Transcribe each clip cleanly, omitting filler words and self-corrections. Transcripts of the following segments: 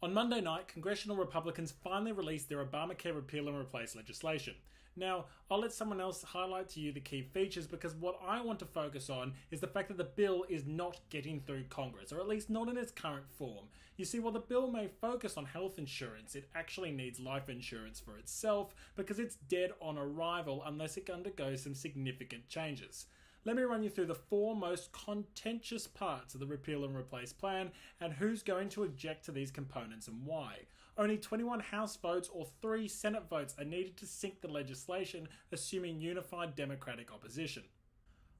On Monday night, congressional Republicans finally released their Obamacare repeal and replace legislation. Now, I'll let someone else highlight to you the key features because what I want to focus on is the fact that the bill is not getting through Congress, or at least not in its current form. You see, while the bill may focus on health insurance, it actually needs life insurance for itself because it's dead on arrival unless it undergoes some significant changes. Let me run you through the four most contentious parts of the repeal and replace plan and who's going to object to these components and why. Only 21 House votes or 3 Senate votes are needed to sink the legislation, assuming unified Democratic opposition.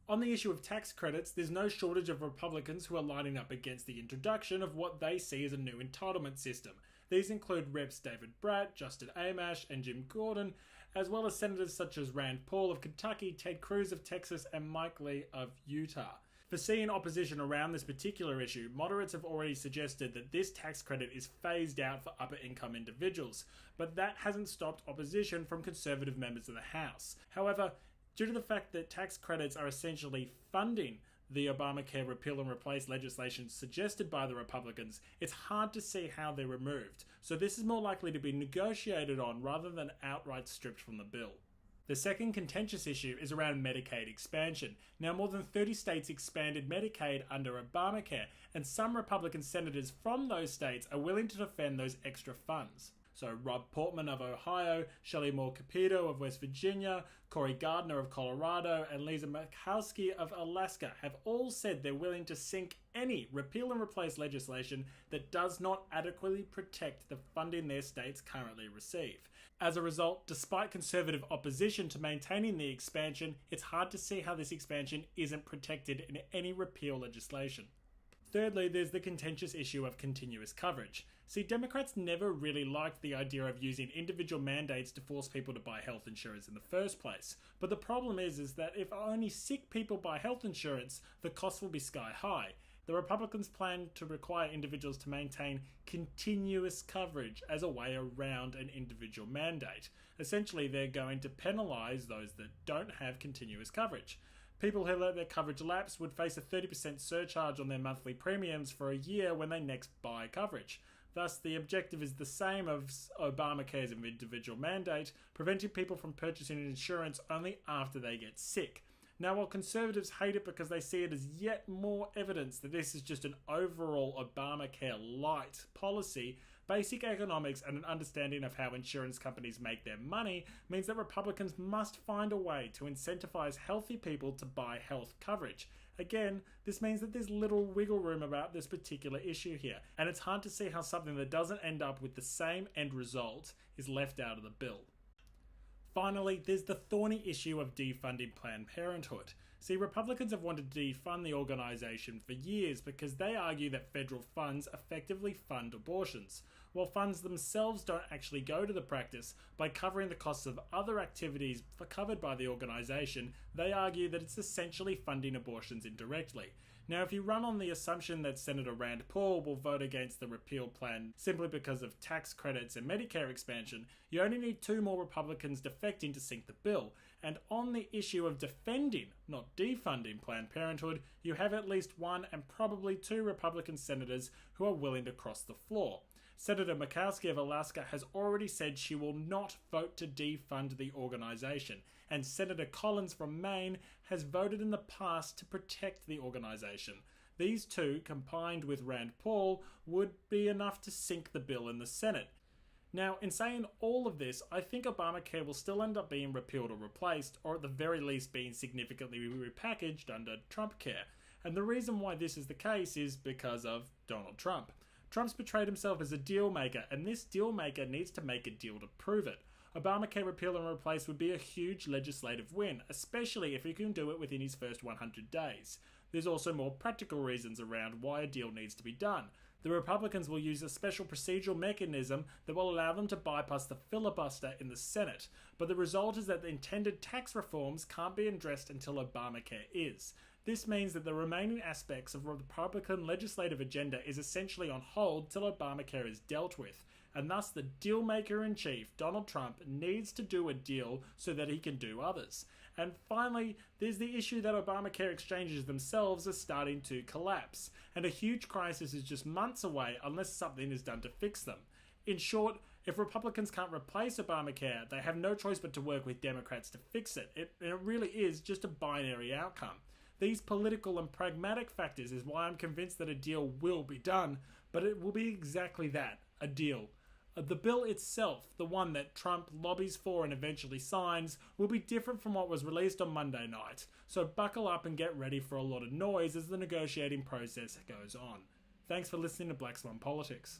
On the issue of tax credits, there's no shortage of Republicans who are lining up against the introduction of what they see as a new entitlement system. These include Reps David Brat, Justin Amash, and Jim Gordon, as well as senators such as Rand Paul of Kentucky, Ted Cruz of Texas, and Mike Lee of Utah. For seeing opposition around this particular issue, moderates have already suggested that this tax credit is phased out for upper income individuals, but that hasn't stopped opposition from conservative members of the House. However, due to the fact that tax credits are essentially funding the Obamacare repeal and replace legislation suggested by the Republicans, it's hard to see how they're removed. So this is more likely to be negotiated on rather than outright stripped from the bill. The second contentious issue is around Medicaid expansion. Now, more than 30 states expanded Medicaid under Obamacare, and some Republican senators from those states are willing to defend those extra funds. So Rob Portman of Ohio, Shelley Moore Capito of West Virginia, Cory Gardner of Colorado, and Lisa Murkowski of Alaska have all said they're willing to sink any repeal and replace legislation that does not adequately protect the funding their states currently receive. As a result, despite conservative opposition to maintaining the expansion, it's hard to see how this expansion isn't protected in any repeal legislation. Thirdly, there's the contentious issue of continuous coverage. See, Democrats never really liked the idea of using individual mandates to force people to buy health insurance in the first place. But the problem is that if only sick people buy health insurance, the cost will be sky high. The Republicans plan to require individuals to maintain continuous coverage as a way around an individual mandate. Essentially, they're going to penalise those that don't have continuous coverage. People who let their coverage lapse would face a 30% surcharge on their monthly premiums for a year when they next buy coverage. Thus, the objective is the same as Obamacare's individual mandate, preventing people from purchasing insurance only after they get sick. Now, while conservatives hate it because they see it as yet more evidence that this is just an overall Obamacare light policy, basic economics and an understanding of how insurance companies make their money means that Republicans must find a way to incentivize healthy people to buy health coverage. Again, this means that there's little wiggle room about this particular issue here, and it's hard to see how something that doesn't end up with the same end result is left out of the bill. Finally, there's the thorny issue of defunding Planned Parenthood. See, Republicans have wanted to defund the organisation for years because they argue that federal funds effectively fund abortions, while funds themselves don't actually go to the practice. By covering the costs of other activities covered by the organisation, they argue that it's essentially funding abortions indirectly. Now, if you run on the assumption that Senator Rand Paul will vote against the repeal plan simply because of tax credits and Medicare expansion, you only need 2 more Republicans defecting to sink the bill. And on the issue of defending, not defunding Planned Parenthood, you have at least 1 and probably 2 Republican senators who are willing to cross the floor. Senator Murkowski of Alaska has already said she will not vote to defund the organisation, and Senator Collins from Maine has voted in the past to protect the organisation. These 2, combined with Rand Paul, would be enough to sink the bill in the Senate. Now, in saying all of this, I think Obamacare will still end up being repealed or replaced, or at the very least being significantly repackaged under Trumpcare. And the reason why this is the case is because of Donald Trump. Trump's portrayed himself as a deal maker, and this deal maker needs to make a deal to prove it. Obamacare repeal and replace would be a huge legislative win, especially if he can do it within his first 100 days. There's also more practical reasons around why a deal needs to be done. The Republicans will use a special procedural mechanism that will allow them to bypass the filibuster in the Senate, but the result is that the intended tax reforms can't be addressed until Obamacare is. This means that the remaining aspects of the Republican legislative agenda is essentially on hold till Obamacare is dealt with, and thus the deal-maker-in-chief, Donald Trump, needs to do a deal so that he can do others. And finally, there's the issue that Obamacare exchanges themselves are starting to collapse, and a huge crisis is just months away unless something is done to fix them. In short, if Republicans can't replace Obamacare, they have no choice but to work with Democrats to fix it. It really is just a binary outcome. These political and pragmatic factors is why I'm convinced that a deal will be done, but it will be exactly that, a deal. The bill itself, the one that Trump lobbies for and eventually signs, will be different from what was released on Monday night, so buckle up and get ready for a lot of noise as the negotiating process goes on. Thanks for listening to Black Swan Politics.